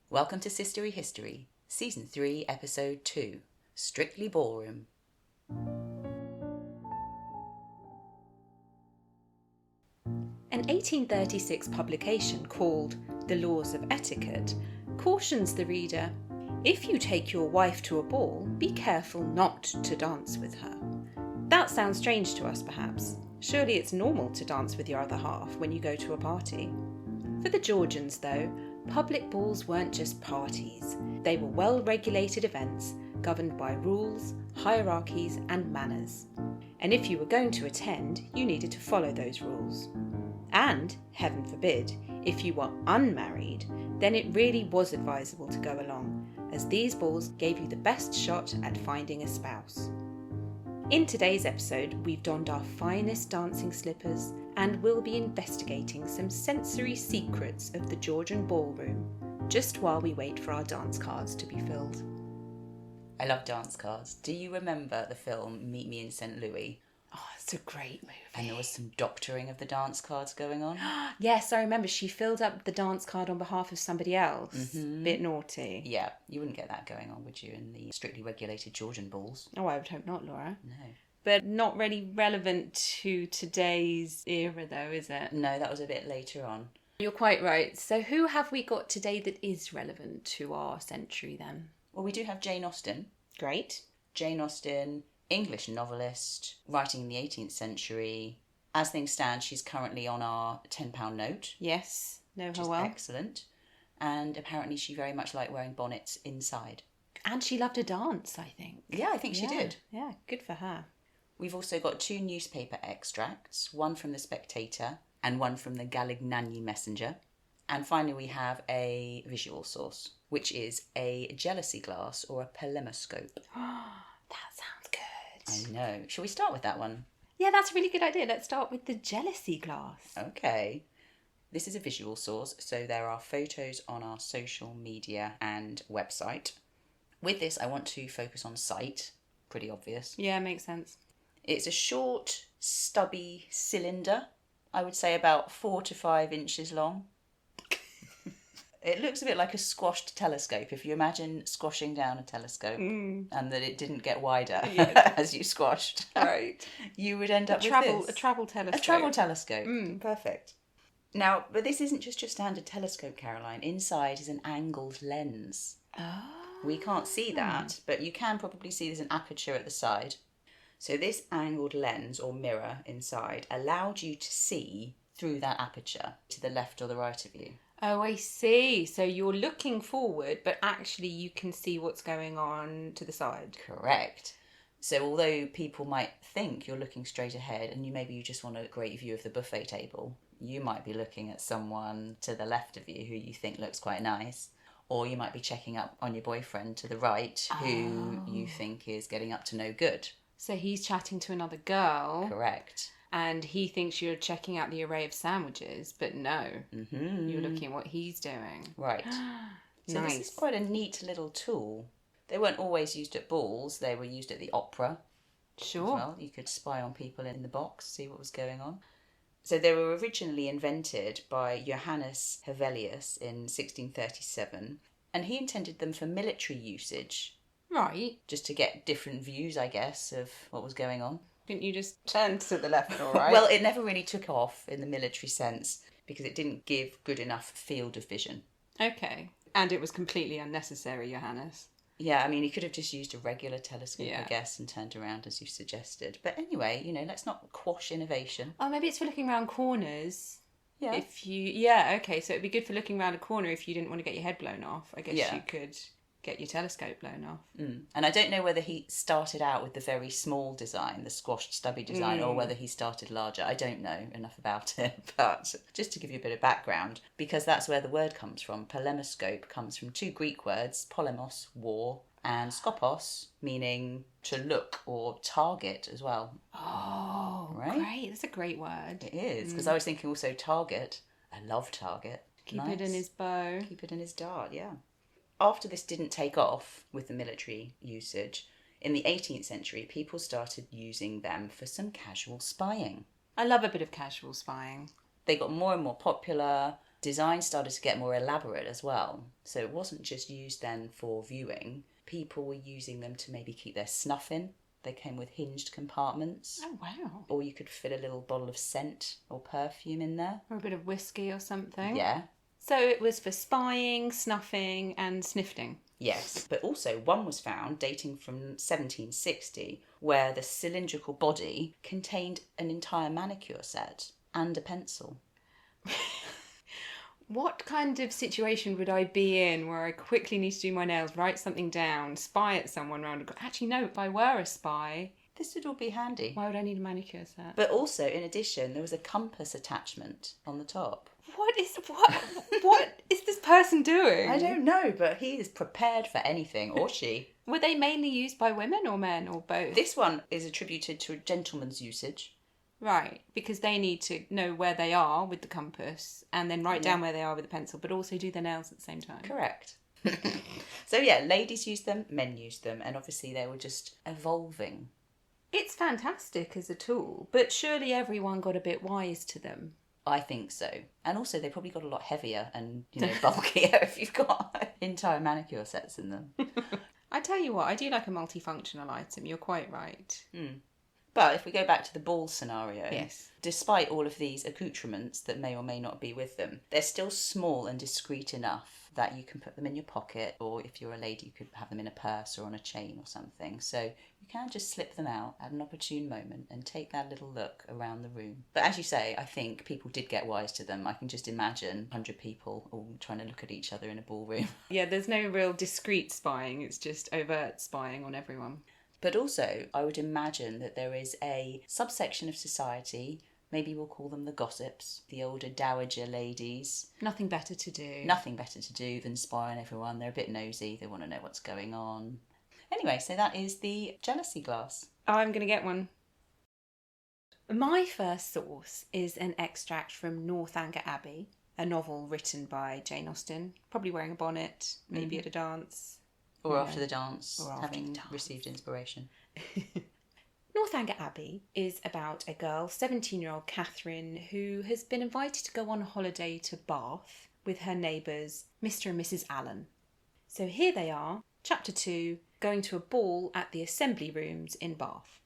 Welcome to Sistory History, Season 3, Episode 2, Strictly Ballroom. An 1836 publication called The Laws of Etiquette cautions the reader, if you take your wife to a ball, be careful not to dance with her. That sounds strange to us, perhaps. Surely it's normal to dance with your other half when you go to a party. For the Georgians, though, public balls weren't just parties. They were well-regulated events governed by rules, hierarchies, and manners. And if you were going to attend, you needed to follow those rules. And, heaven forbid, if you were unmarried, then it really was advisable to go along, as these balls gave you the best shot at finding a spouse. In today's episode, we've donned our finest dancing slippers and we'll be investigating some sensory secrets of the Georgian ballroom, just while we wait for our dance cards to be filled. I love dance cards. Do you remember the film Meet Me in St. Louis? Oh, it's a great movie. And there was some doctoring of the dance cards going on? Yes, I remember she filled up the dance card on behalf of somebody else. Mm-hmm. Bit naughty. Yeah, you wouldn't get that going on, would you, in the strictly regulated Georgian balls? Oh, I would hope not, Laura. No. But not really relevant to today's era, though, is it? No, that was a bit later on. You're quite right. So who have we got today that is relevant to our century, then? Well, we do have Jane Austen. Great. Jane Austen, English novelist, writing in the 18th century. As things stand, she's currently on our £10 note. Yes, know Which her is well. excellent. And apparently she very much liked wearing bonnets inside. And she loved to dance, I think. Yeah, I think she did. Yeah, good for her. We've also got 2 newspaper extracts, one from the Spectator and one from the Galignani Messenger. And finally we have a visual source, which is a jealousy glass or a Polemoscope. That sounds good. I know. Shall we start with that one? Yeah, that's a really good idea. Let's start with the jealousy glass. Okay. This is a visual source, so there are photos on our social media and website. With this, I want to focus on sight. Pretty obvious. Yeah, makes sense. It's a short, stubby cylinder, I would say about 4 to 5 inches long. It looks a bit like a squashed telescope. If you imagine squashing down a telescope and that it didn't get wider as you squashed, Right. you would end up with this. A travel telescope. A travel telescope. Perfect. Now, but this isn't just your standard telescope, Caroline. Inside is an angled lens. Oh. We can't see that, but you can probably see there's an aperture at the side. So this angled lens or mirror inside allowed you to see through that aperture to the left or the right of you. Oh, I see. So you're looking forward, but actually you can see what's going on to the side. Correct. So although people might think you're looking straight ahead and maybe you just want a great view of the buffet table, you might be looking at someone to the left of you who you think looks quite nice. Or you might be checking up on your boyfriend to the right who you think is getting up to no good. So he's chatting to another girl. Correct. And he thinks you're checking out the array of sandwiches, but no, you're looking at what he's doing. Right. So Nice. This is quite a neat little tool. They weren't always used at balls. They were used at the opera. Sure. As well. You could spy on people in the box, see what was going on. So they were originally invented by Johannes Hevelius in 1637, and he intended them for military usage. Right. Just to get different views, I guess, of what was going on. Didn't you just turn to the left or right? Well, it never really took off in the military sense because it didn't give good enough field of vision. Okay. And it was completely unnecessary, Johannes. Yeah, I mean, he could have just used a regular telescope, Yeah. I guess, and turned around as you suggested. But anyway, let's not quash innovation. Oh, maybe it's for looking around corners. Yeah. Okay, so it'd be good for looking around a corner if you didn't want to get your head blown off. I guess you could get your telescope blown off. And I don't know whether he started out with the very small design, the squashed stubby design, or whether he started larger. I don't know enough about it, but just to give you a bit of background, because that's where the word comes from. Polemoscope comes from 2 Greek words, polemos, war, and skopos, meaning to look or target as well. Oh, Right? Great. That's a great word. It is, because I was thinking also target. I love target. Keep it in his bow. Keep it in his dart, yeah. After this didn't take off with the military usage, in the 18th century, people started using them for some casual spying. I love a bit of casual spying. They got more and more popular, design started to get more elaborate as well. So it wasn't just used then for viewing. People were using them to maybe keep their snuff in. They came with hinged compartments. Oh, wow. Or you could fill a little bottle of scent or perfume in there. Or a bit of whiskey or something. Yeah. So it was for spying, snuffing and snifting. Yes, but also one was found dating from 1760 where the cylindrical body contained an entire manicure set and a pencil. What kind of situation would I be in where I quickly need to do my nails, write something down, spy at someone around? Actually, no, if I were a spy... This would all be handy. Why would I need a manicure set? But also, in addition, there was a compass attachment on the top. What is this person doing? I don't know, but he is prepared for anything, or she. Were they mainly used by women or men or both? This one is attributed to a gentleman's usage. Right, because they need to know where they are with the compass and then write down where they are with the pencil, but also do their nails at the same time. Correct. So yeah, ladies used them, men used them, and obviously they were just evolving. It's fantastic as a tool, but surely everyone got a bit wise to them. I think so. And also they probably got a lot heavier and, bulkier if you've got entire manicure sets in them. I tell you what, I do like a multifunctional item, you're quite right. But if we go back to the ball scenario, yes, despite all of these accoutrements that may or may not be with them, they're still small and discreet enough that you can put them in your pocket, or if you're a lady, you could have them in a purse or on a chain or something. So you can just slip them out at an opportune moment and take that little look around the room. But as you say, I think people did get wise to them. I can just imagine 100 people all trying to look at each other in a ballroom. Yeah, there's no real discreet spying, it's just overt spying on everyone. But also, I would imagine that there is a subsection of society, maybe we'll call them the gossips, the older dowager ladies. Nothing better to do. Nothing better to do than spy on everyone. They're a bit nosy, they want to know what's going on. Anyway, so that is the jealousy glass. I'm going to get one. My first source is an extract from Northanger Abbey, a novel written by Jane Austen, probably wearing a bonnet, maybe at a dance. Or after the dance, Or after having the dance. received inspiration. Northanger Abbey is about a girl, 17-year-old Catherine, who has been invited to go on holiday to Bath with her neighbours, Mr. and Mrs. Allen. So here they are, Chapter 2, going to a ball at the Assembly Rooms in Bath.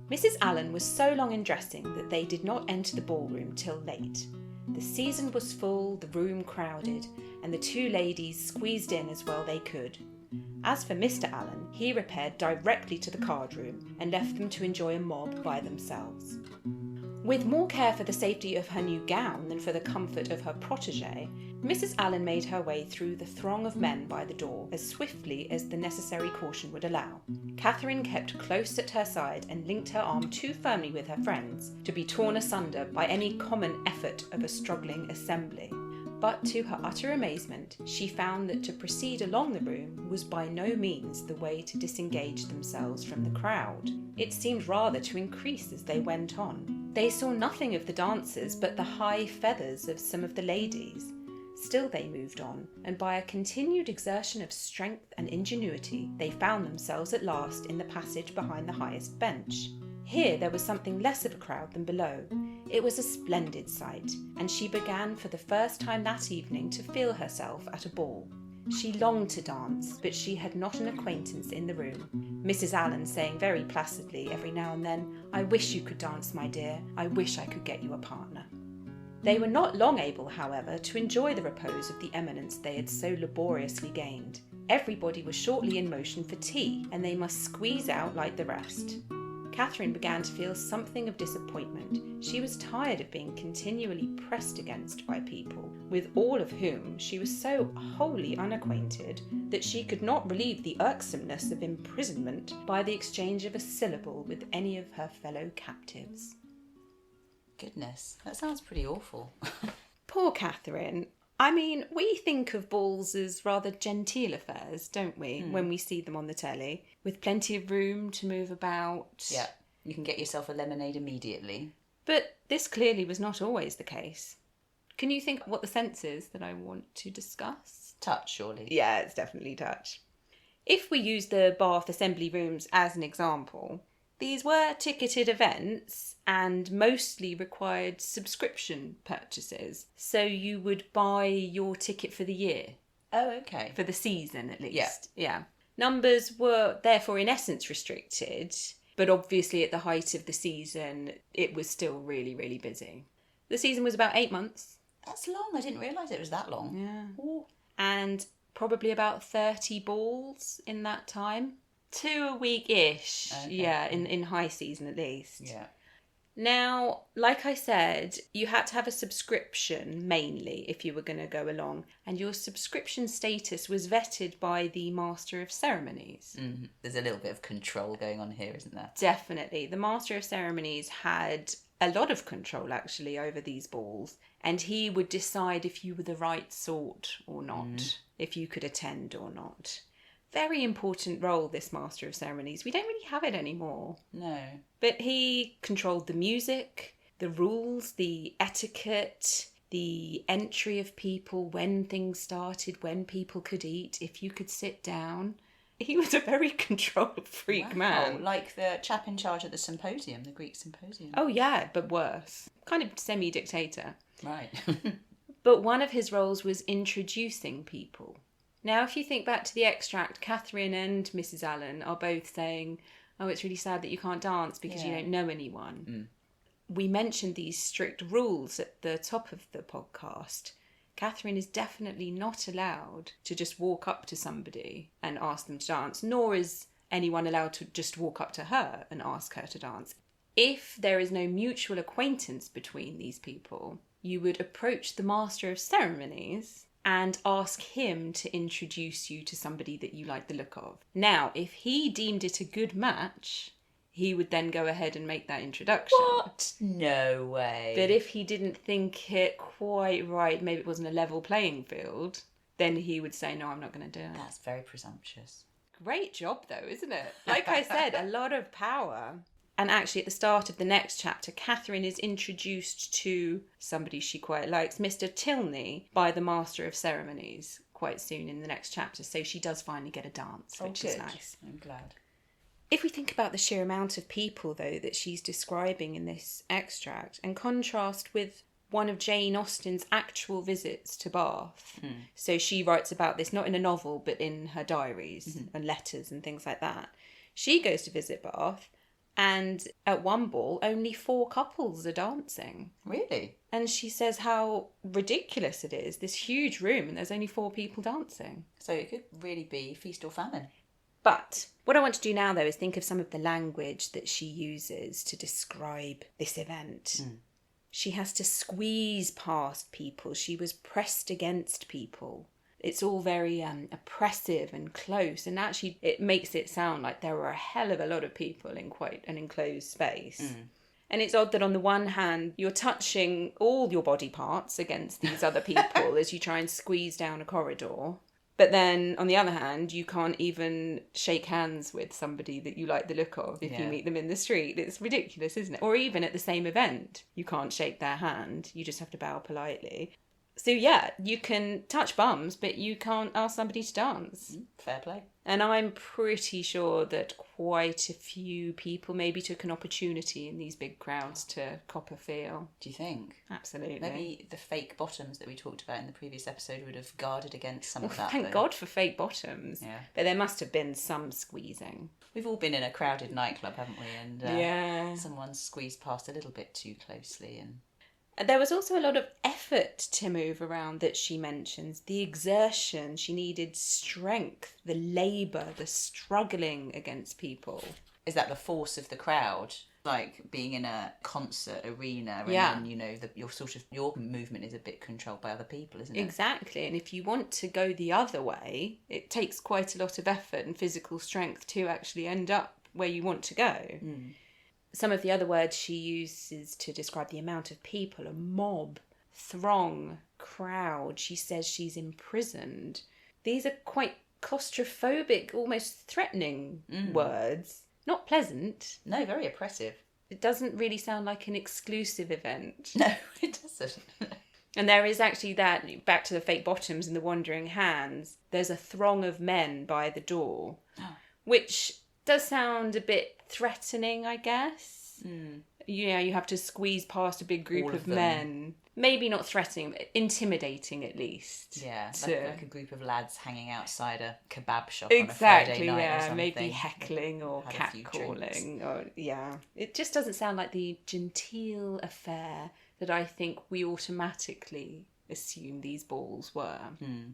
Mrs. Allen was so long in dressing that they did not enter the ballroom till late. The season was full, the room crowded, and the two ladies squeezed in as well they could. As for Mr. Allen, he repaired directly to the card room and left them to enjoy a mob by themselves. With more care for the safety of her new gown than for the comfort of her protégée, Mrs. Allen made her way through the throng of men by the door as swiftly as the necessary caution would allow. Catherine kept close at her side and linked her arm too firmly with her friend's to be torn asunder by any common effort of a struggling assembly. But to her utter amazement, she found that to proceed along the room was by no means the way to disengage themselves from the crowd. It seemed rather to increase as they went on. They saw nothing of the dancers but the high feathers of some of the ladies. Still they moved on, and by a continued exertion of strength and ingenuity, they found themselves at last in the passage behind the highest bench. Here there was something less of a crowd than below. It was a splendid sight, and she began for the first time that evening to feel herself at a ball. She longed to dance, but she had not an acquaintance in the room, Mrs. Allen saying very placidly every now and then, "I wish you could dance, my dear. I wish I could get you a partner." They were not long able, however, to enjoy the repose of the eminence they had so laboriously gained. Everybody was shortly in motion for tea, and they must squeeze out like the rest. Catherine began to feel something of disappointment. She was tired of being continually pressed against by people, with all of whom she was so wholly unacquainted that she could not relieve the irksomeness of imprisonment by the exchange of a syllable with any of her fellow captives. Goodness, that sounds pretty awful. Poor Catherine. I mean, we think of balls as rather genteel affairs, don't we, when we see them on the telly, with plenty of room to move about. Yeah, you can get yourself a lemonade immediately. But this clearly was not always the case. Can you think what the sense is that I want to discuss? Touch, surely. Yeah, it's definitely touch. If we use the Bath Assembly Rooms as an example, These were ticketed events and mostly required subscription purchases. So you would buy your ticket for the year. Oh, okay. For the season, at least. Yeah. Numbers were therefore in essence restricted, but obviously at the height of the season, it was still really, really busy. The season was about 8 months. That's long. I didn't realise it was that long. Yeah. Ooh. And probably about 30 balls in that time. 2 a week-ish. Okay. Yeah, in high season at least. Yeah. Now, like I said, you had to have a subscription mainly if you were going to go along, and your subscription status was vetted by the Master of Ceremonies. Mm-hmm. There's a little bit of control going on here, isn't there? Definitely. The Master of Ceremonies had a lot of control actually over these balls, and he would decide if you were the right sort or not, if you could attend or not. Very important role, this Master of Ceremonies. We don't really have it anymore. No. But he controlled the music, the rules, the etiquette, the entry of people, when things started, when people could eat, if you could sit down. He was a very control freak man. Like the chap in charge at the symposium, the Greek symposium. Oh yeah, but worse. Kind of semi-dictator. Right. But one of his roles was introducing people. Now, if you think back to the extract, Catherine and Mrs. Allen are both saying, oh, it's really sad that you can't dance because you don't know anyone. Mm. We mentioned these strict rules at the top of the podcast. Catherine is definitely not allowed to just walk up to somebody and ask them to dance, nor is anyone allowed to just walk up to her and ask her to dance. If there is no mutual acquaintance between these people, you would approach the Master of Ceremonies and ask him to introduce you to somebody that you like the look of. Now, if he deemed it a good match, he would then go ahead and make that introduction. What? No way. But if he didn't think it quite right, maybe it wasn't a level playing field, then he would say, no, I'm not going to do it. That's very presumptuous. Great job, though, isn't it? Like I said, a lot of power. And actually, at the start of the next chapter, Catherine is introduced to somebody she quite likes, Mr. Tilney, by the Master of Ceremonies quite soon in the next chapter. So she does finally get a dance, which is nice. I'm glad. If we think about the sheer amount of people, though, that she's describing in this extract, and contrast with one of Jane Austen's actual visits to Bath. So she writes about this not in a novel, but in her diaries and letters and things like that. She goes to visit Bath, and at one ball, only 4 couples are dancing. Really? And she says how ridiculous it is, this huge room, and there's only 4 people dancing. So it could really be feast or famine. But what I want to do now, though, is think of some of the language that she uses to describe this event. She has to squeeze past people. She was pressed against people. It's all very oppressive and close. And actually, it makes it sound like there were a hell of a lot of people in quite an enclosed space. And it's odd that on the one hand, you're touching all your body parts against these other people as you try and squeeze down a corridor. But then, on the other hand, you can't even shake hands with somebody that you like the look of if you meet them in the street. It's ridiculous, isn't it? Or even at the same event, you can't shake their hand. You just have to bow politely. So yeah, you can touch bums, but you can't ask somebody to dance. Fair play. And I'm pretty sure that quite a few people maybe took an opportunity in these big crowds to cop a feel. Do you think? Absolutely. Maybe the fake bottoms that we talked about in the previous episode would have guarded against some of that. Thank God for fake bottoms. Yeah. But there must have been some squeezing. We've all been in a crowded nightclub, haven't we? And someone squeezed past a little bit too closely. And there was also a lot of effort to move around that she mentions. The exertion, she needed strength, the labour, the struggling against people. Is that the force of the crowd? Like being in a concert arena and then, you know, your movement is a bit controlled by other people, isn't it? Exactly. And if you want to go the other way, it takes quite a lot of effort and physical strength to actually end up where you want to go. Some of the other words she uses to describe the amount of people, a mob, throng, crowd. She says she's imprisoned. These are quite claustrophobic, almost threatening words. Not pleasant. No, very oppressive. It doesn't really sound like an exclusive event. No, it doesn't. And there is actually that, back to the fake bottoms and the wandering hands, there's a throng of men by the door, which Does sound a bit threatening, I guess. Mm. You have to squeeze past a big group All of of them. men. Maybe not threatening, but intimidating at least. Yeah, to... like a group of lads hanging outside a kebab shop exactly, on a Friday night yeah, or something. maybe heckling or catcalling. Or, yeah. It just doesn't sound like the genteel affair that I think we automatically assume these balls were. Mm.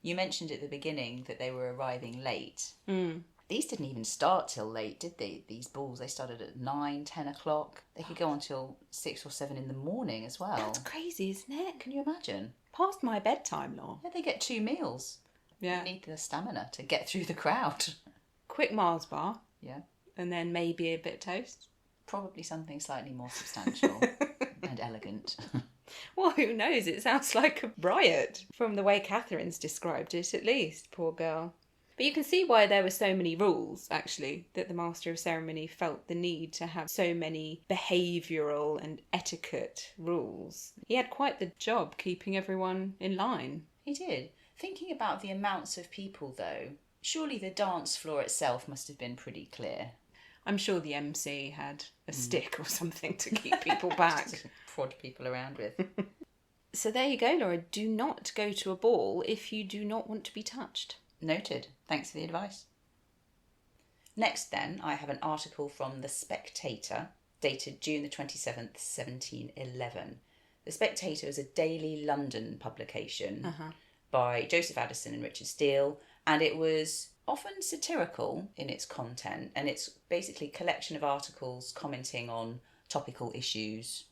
You mentioned at the beginning that they were arriving late. Mm. These didn't even start till late, did they? These balls, they started at 9, 10 o'clock. They could go on till 6 or 7 in the morning as well. That's crazy, isn't it? Can you imagine? Past my bedtime, Law. Yeah, they get 2 meals. Yeah. You need the stamina to get through the crowd. Quick Mars bar. Yeah. And then maybe a bit of toast. Probably something slightly more substantial and elegant. Well, who knows? It sounds like a riot, from the way Catherine's described it, at least. Poor girl. But you can see why there were so many rules, actually, that the Master of Ceremony felt the need to have so many behavioural and etiquette rules. He had quite the job keeping everyone in line. He did. Thinking about the amounts of people, though, surely the dance floor itself must have been pretty clear. I'm sure the MC had a stick or something to keep people back. Just to prod people around with. So there you go, Laura. Do not go to a ball if you do not want to be touched. Noted. Thanks for the advice. Next then, I have an article from The Spectator, dated June the 27th, 1711. The Spectator is a daily London publication by Joseph Addison and Richard Steele, and it was often satirical in its content, and it's basically a collection of articles commenting on topical issues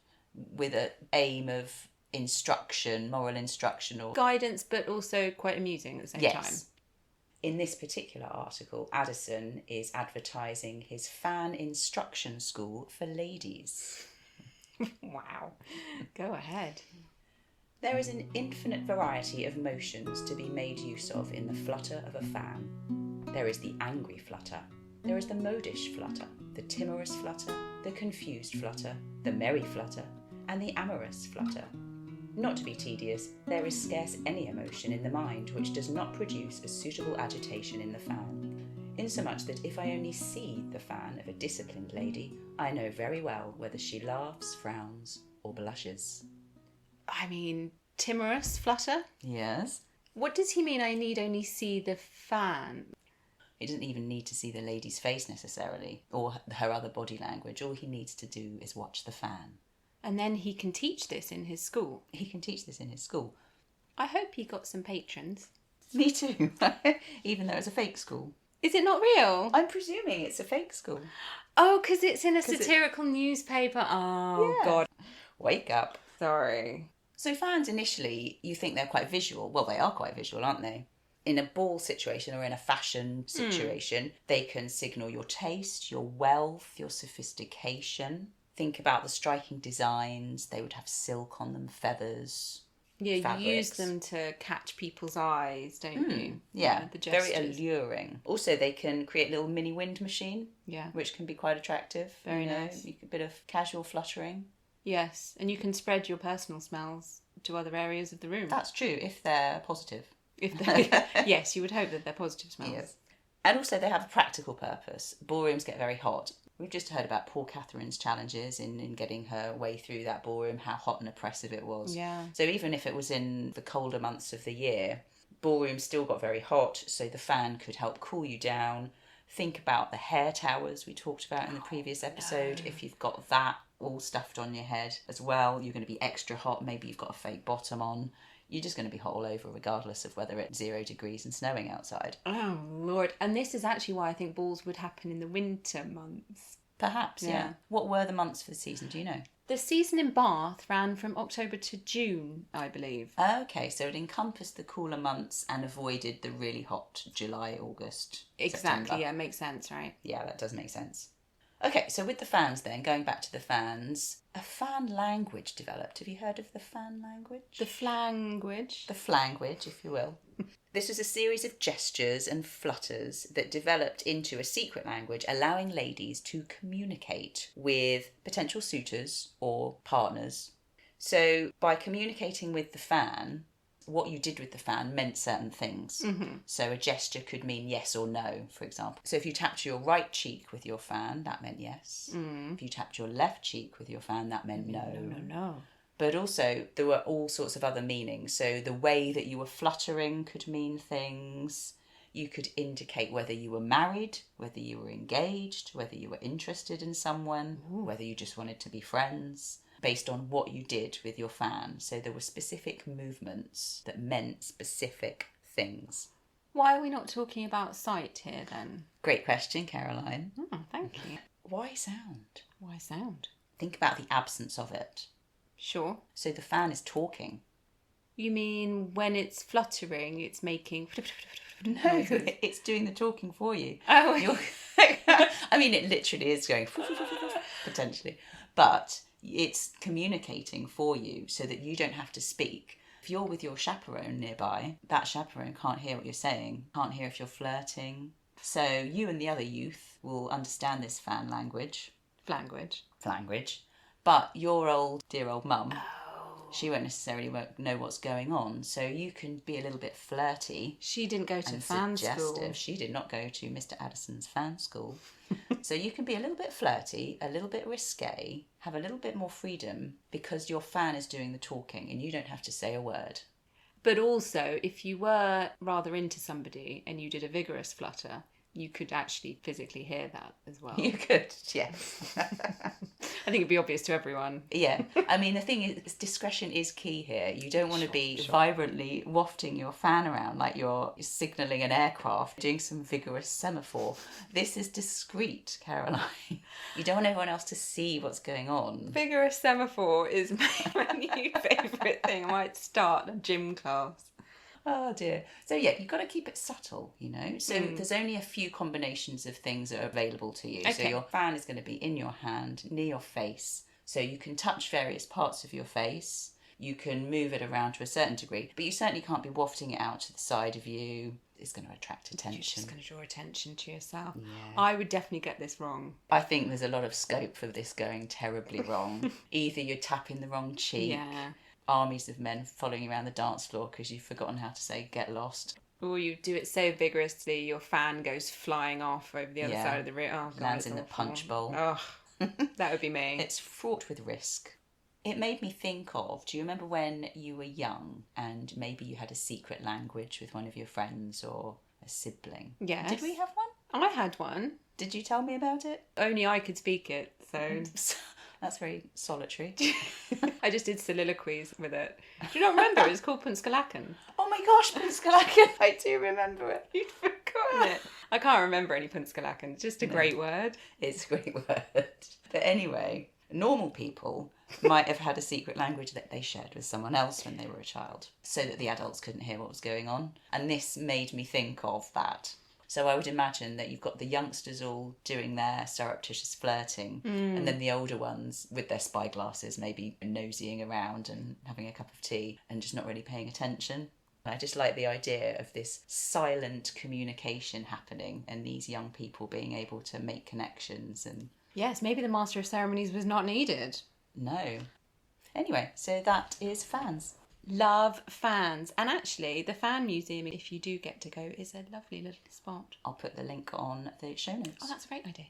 with an aim of instruction, moral instruction, or guidance, but also quite amusing at the same time. In this particular article, Addison is advertising his fan instruction school for ladies. Wow. Go ahead. There is an infinite variety of motions to be made use of in the flutter of a fan. There is the angry flutter. There is the modish flutter, the timorous flutter, the confused flutter, the merry flutter, and the amorous flutter. Not to be tedious, there is scarce any emotion in the mind which does not produce a suitable agitation in the fan, insomuch that if I only see the fan of a disciplined lady, I know very well whether she laughs, frowns, or blushes. I mean, timorous flutter? Yes. What does he mean I need only see the fan? He doesn't even need to see the lady's face necessarily, or her other body language. All he needs to do is watch the fan. And then he can teach this in his school. He can teach this in his school. I hope he got some patrons. Me too. Even though it's a fake school. Is it not real? I'm presuming it's a fake school. Oh, because it's in a satirical newspaper. Oh, yeah. God. Wake up. Sorry. So fans initially, you think they're quite visual. Well, they are quite visual, aren't they? In a ball situation or in a fashion situation, they can signal your taste, your wealth, your sophistication. Think about the striking designs. They would have silk on them, feathers, yeah, fabrics. You use them to catch people's eyes, don't you? Yeah, the gestures. Very alluring. Also, they can create a little mini wind machine, which can be quite attractive. Very nice. A bit of casual fluttering. Yes, and you can spread your personal smells to other areas of the room. That's true, if they're positive. Yes, you would hope that they're positive smells. Yes. And also they have a practical purpose. Ballrooms get very hot. We've just heard about poor Catherine's challenges in getting her way through that ballroom, how hot and oppressive it was. Yeah. So even if it was in the colder months of the year, ballrooms still got very hot, so the fan could help cool you down. Think about the hair towers we talked about in the previous episode. No. If you've got that all stuffed on your head as well, you're going to be extra hot. Maybe you've got a fake bottom on. You're just going to be hot all over, regardless of whether it's 0 degrees and snowing outside. Oh, Lord. And this is actually why I think balls would happen in the winter months. Perhaps, yeah. What were the months for the season, do you know? The season in Bath ran from October to June, I believe. Okay, so it encompassed the cooler months and avoided the really hot July, August, Exactly, September. Yeah, makes sense, right? Yeah, that does make sense. Okay, so with the fans then, going back to the fans, a fan language developed. Have you heard of the fan language? The flanguage. The flanguage, if you will. This was a series of gestures and flutters that developed into a secret language, allowing ladies to communicate with potential suitors or partners. So by communicating with the fan, what you did with the fan meant certain things. Mm-hmm. So a gesture could mean yes or no, for example. So if you tapped your right cheek with your fan, that meant yes. If you tapped your left cheek with your fan, that meant no. No. But also, there were all sorts of other meanings. So the way that you were fluttering could mean things. You could indicate whether you were married, whether you were engaged, whether you were interested in someone, whether you just wanted to be friends, based on what you did with your fan. So there were specific movements that meant specific things. Why are we not talking about sight here then? Great question, Caroline. Oh, thank you. Why sound? Why sound? Think about the absence of it. Sure. So the fan is talking. You mean when it's fluttering, it's making... No, it's doing the talking for you. Oh. I mean, it literally is going potentially, but it's communicating for you so that you don't have to speak. If you're with your chaperone nearby, that chaperone can't hear what you're saying, can't hear if you're flirting. So you and the other youth will understand this fan language. Language. But your dear old mum, she won't necessarily know what's going on. So you can be a little bit flirty. She didn't go to and fan suggestive. school. She did not go to Mr. Addison's fan school. So you can be a little bit flirty, a little bit risque, have a little bit more freedom because your fan is doing the talking and you don't have to say a word. But also, if you were rather into somebody and you did a vigorous flutter, you could actually physically hear that as well. You could, yes. I think it'd be obvious to everyone. Yeah. I mean, the thing is, discretion is key here. You don't want to be vibrantly wafting your fan around like you're signalling an aircraft, doing some vigorous semaphore. This is discreet, Caroline. You don't want everyone else to see what's going on. Vigorous semaphore is my new favourite thing. I might start a gym class. Oh dear. So yeah, you've got to keep it subtle, you know. So there's only a few combinations of things that are available to you. Okay. So your fan is going to be in your hand, near your face. So you can touch various parts of your face. You can move it around to a certain degree, but you certainly can't be wafting it out to the side of you. It's going to attract attention. You're just going to draw attention to yourself. Yeah. I would definitely get this wrong. I think there's a lot of scope for this going terribly wrong. Either you're tapping the wrong cheek. Yeah. Armies of men following around the dance floor because you've forgotten how to say get lost. Or you do it so vigorously your fan goes flying off over the other side of the room. Oh, God, lands in the punch bowl. Oh, that would be me. It's fraught with risk. It made me think of, do you remember when you were young and maybe you had a secret language with one of your friends or a sibling? Yes. Did we have one? I had one. Did you tell me about it? Only I could speak it, so... That's very solitary. I just did soliloquies with it. Do you not remember? It was called Punskalakan. Oh my gosh, Punskalakan. I do remember it. You'd forgotten it. I can't remember any Punskalakan. It's just a great word. It's a great word. But anyway, normal people might have had a secret language that they shared with someone else when they were a child so that the adults couldn't hear what was going on. And this made me think of that. So I would imagine that you've got the youngsters all doing their surreptitious flirting and then the older ones with their spyglasses maybe nosying around and having a cup of tea and just not really paying attention. I just like the idea of this silent communication happening and these young people being able to make connections and... Yes, maybe the Master of Ceremonies was not needed. No. Anyway, so that is fans. Love fans. And actually, the Fan Museum, if you do get to go, is a lovely little spot. I'll put the link on the show notes. Oh, that's a great idea.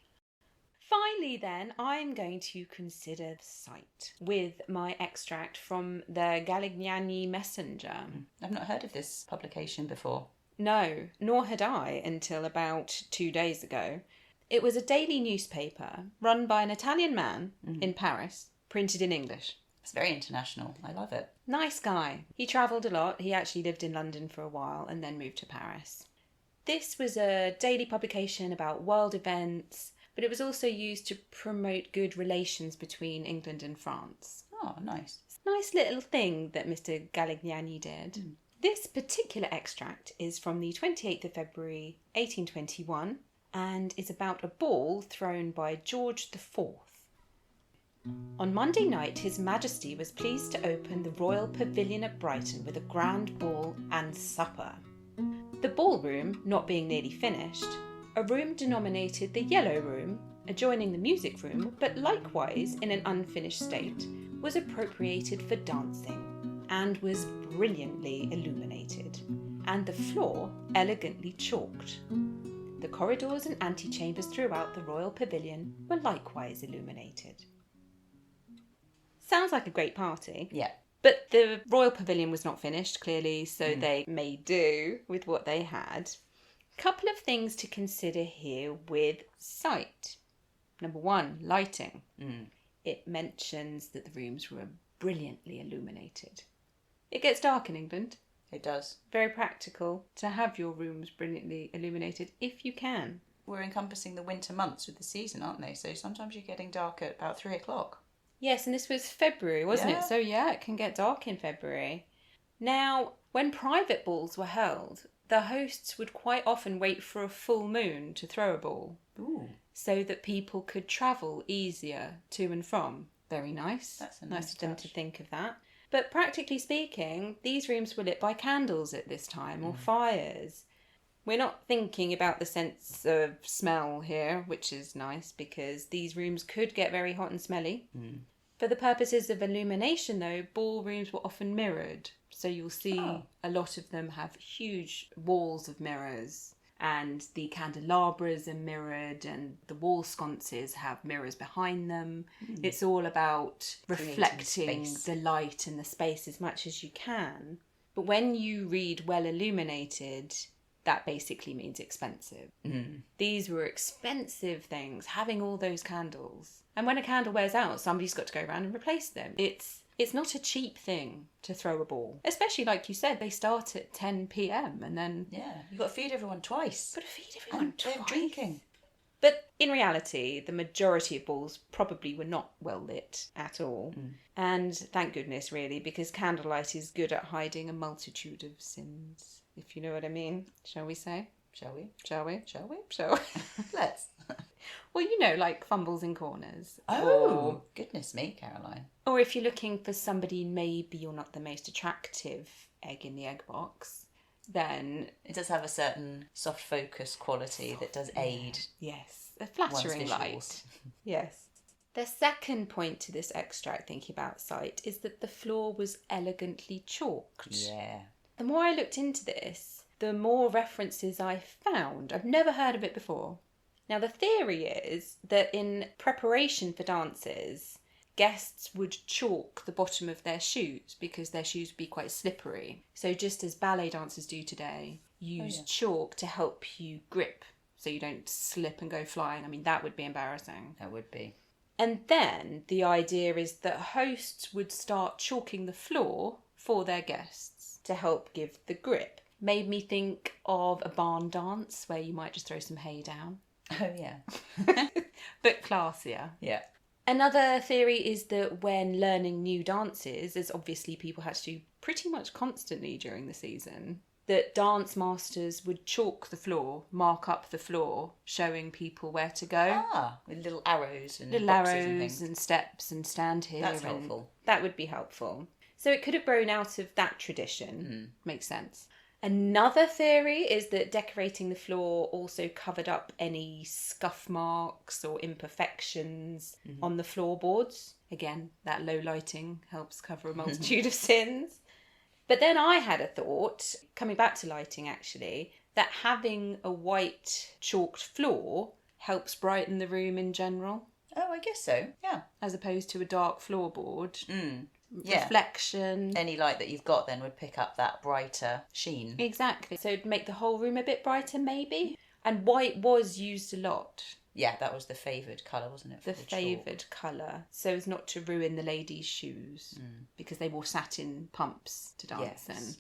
Finally then, I'm going to consider sight with my extract from the Galignani Messenger. I've not heard of this publication before. No, nor had I until about 2 days ago. It was a daily newspaper run by an Italian man in Paris, printed in English. It's very international. I love it. Nice guy. He travelled a lot. He actually lived in London for a while and then moved to Paris. This was a daily publication about world events, but it was also used to promote good relations between England and France. Oh, nice. It's a nice little thing that Mr. Galignani did. This particular extract is from the 28th of February 1821 and is about a ball thrown by George IV. On Monday night, His Majesty was pleased to open the Royal Pavilion at Brighton with a grand ball and supper. The ballroom not being nearly finished, a room denominated the Yellow Room, adjoining the music room, but likewise in an unfinished state, was appropriated for dancing, and was brilliantly illuminated, and the floor elegantly chalked. The corridors and antechambers throughout the royal pavilion were likewise illuminated. Sounds like a great party. Yeah. But the royal pavilion was not finished, clearly, so they made do with what they had. Couple of things to consider here with sight. Number one, lighting. It mentions that the rooms were brilliantly illuminated. It gets dark in England. It does. Very practical to have your rooms brilliantly illuminated if you can. We're encompassing the winter months with the season, aren't they? So sometimes you're getting dark at about 3 o'clock. Yes, and this was February, wasn't Yeah. it? So yeah, it can get dark in February. Now, when private balls were held, the hosts would quite often wait for a full moon to throw a ball. Ooh. So that people could travel easier to and from. Very nice. That's a nice nice of them touch. to think of that. But practically speaking, these rooms were lit by candles at this time, or fires. We're not thinking about the sense of smell here, which is nice because these rooms could get very hot and smelly. For the purposes of illumination, though, ballrooms were often mirrored. So you'll see a lot of them have huge walls of mirrors, and the candelabras are mirrored, and the wall sconces have mirrors behind them. It's all about reflecting space. the light and the space as much as you can. But when you read well illuminated, that basically means expensive. These were expensive things, having all those candles. And when a candle wears out, somebody's got to go around and replace them. It's not a cheap thing to throw a ball. Especially, like you said, they start at 10 p.m. and then... Yeah, you've got to feed everyone twice. Got to feed everyone And they're twice. drinking. But in reality, the majority of balls probably were not well lit at all. And thank goodness, really, because candlelight is good at hiding a multitude of sins, if you know what I mean. Shall we say? Shall we? Shall we? Shall we? Shall we? Let's. Well, you know, like fumbles in corners. Oh, goodness me, Caroline. Or if you're looking for somebody, maybe you're not the most attractive egg in the egg box, then... It does have a certain soft focus quality that does aid. Yes, a flattering one's light. visuals. Yes. The second point to this extract, thinking about sight, is that the floor was elegantly chalked. Yeah. The more I looked into this, the more references I found. I've never heard of it before. Now, the theory is that in preparation for dances, guests would chalk the bottom of their shoes because their shoes would be quite slippery. So just as ballet dancers do today, use chalk to help you grip so you don't slip and go flying. I mean, that would be embarrassing. That would be. And then the idea is that hosts would start chalking the floor for their guests to help give the grip. Made me think of a barn dance where you might just throw some hay down. Oh, yeah. But classier. Yeah. Another theory is that when learning new dances, as obviously people had to do pretty much constantly during the season, that dance masters would chalk the floor, mark up the floor, showing people where to go. Ah, with little arrows and Little boxes arrows and things. and steps and stand here. That's and helpful. That would be helpful. So it could have grown out of that tradition. Makes sense. Another theory is that decorating the floor also covered up any scuff marks or imperfections on the floorboards. Again, that low lighting helps cover a multitude of sins. But then I had a thought, coming back to lighting actually, that having a white chalked floor helps brighten the room in general, Oh, I guess so. Yeah. as opposed to a dark floorboard. Yeah. Reflection. Any light that you've got then would pick up that brighter sheen. Exactly. So it'd make the whole room a bit brighter, maybe. And white was used a lot. Yeah, that was the favoured colour, wasn't it? For The chalk? favoured colour, so as not to ruin the ladies' shoes, because they wore satin pumps to dance in. Yes.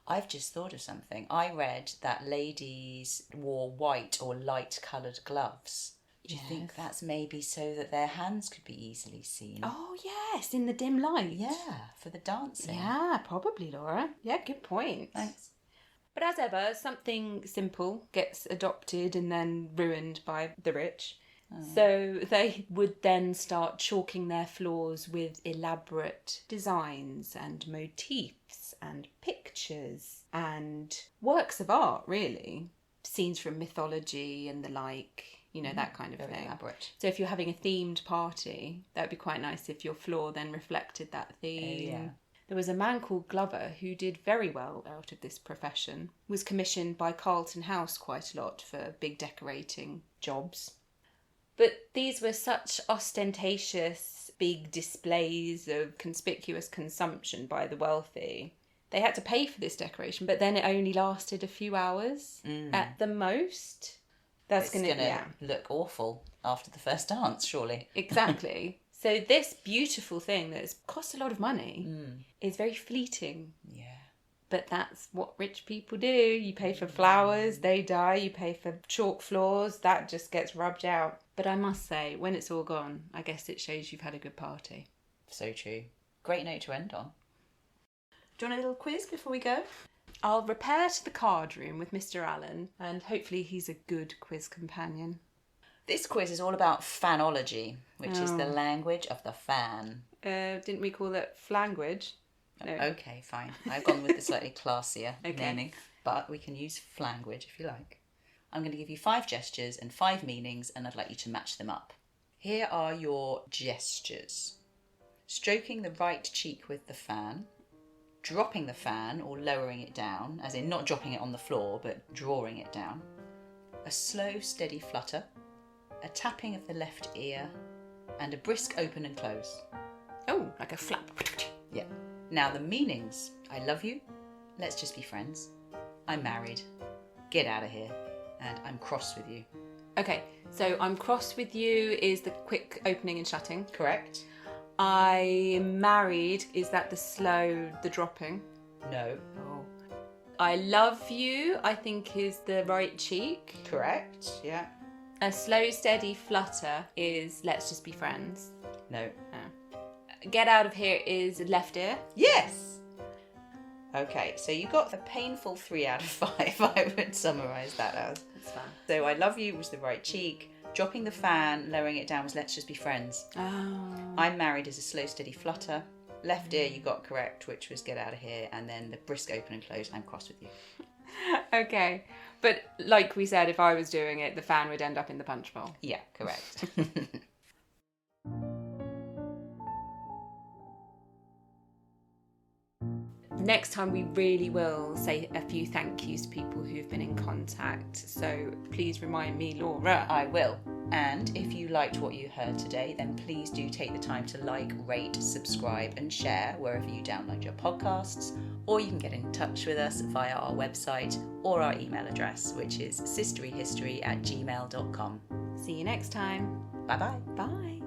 I've just thought of something. I read that ladies wore white or light coloured gloves. Do you think that's maybe so that their hands could be easily seen? Oh, yes, in the dim light. Yeah, for the dancing. Yeah, probably, Laura. Yeah, good point. Thanks. But as ever, something simple gets adopted and then ruined by the rich. So they would then start chalking their floors with elaborate designs and motifs and pictures and works of art, really. Scenes from mythology and the like, you know, that kind of Very thing. elaborate. So if you're having a themed party, that would be quite nice if your floor then reflected that theme. yeah. There was a man called Glover who did very well out of this profession, was commissioned by Carlton House quite a lot for big decorating jobs. But these were such ostentatious, big displays of conspicuous consumption by the wealthy. They had to pay for this decoration, but then it only lasted a few hours at the most. That's going to look awful after the first dance, surely. Exactly. So this beautiful thing that's cost a lot of money is very fleeting. Yeah. But that's what rich people do. You pay for flowers, they die. You pay for chalk floors, that just gets rubbed out. But I must say, when it's all gone, I guess it shows you've had a good party. So true. Great note to end on. Do you want a little quiz before we go? I'll repair to the card room with Mr. Allen, and hopefully he's a good quiz companion. This quiz is all about fanology, which is the language of the fan. Didn't we call it flanguage? No. Okay, fine. I've gone with the slightly classier naming, but we can use flanguage if you like. I'm going to give you 5 gestures and 5 meanings, and I'd like you to match them up. Here are your gestures. Stroking the right cheek with the fan, dropping the fan or lowering it down, as in not dropping it on the floor, but drawing it down. A slow, steady flutter, a tapping of the left ear, and a brisk open and close. Oh, like a flap. Yeah. Now the meanings. I love you. Let's just be friends. I'm married. Get out of here. And I'm cross with you. Okay, so I'm cross with you is the quick opening and shutting. Correct. I'm married, is that the dropping? No. Oh. I love you, I think is the right cheek. Correct, yeah. A slow, steady flutter is let's just be friends. No. Oh. Get out of here is left ear. Yes! Okay, so you got a painful 3 out of 5, I would summarise that as. That's fine. So I love you was the right cheek. Dropping the fan, lowering it down was let's just be friends. Oh. I'm married is a slow, steady flutter. Left ear you got correct, which was get out of here. And then the brisk open and close, I'm cross with you. Okay. But like we said, if I was doing it, the fan would end up in the punch bowl. Yeah, correct. Next time we really will say a few thank yous to people who've been in contact. So please remind me, Laura. I will. And if you liked what you heard today, then please do take the time to like, rate, subscribe and share wherever you download your podcasts. Or you can get in touch with us via our website or our email address, which is sistoryhistory@gmail.com. See you next time. Bye-bye. Bye.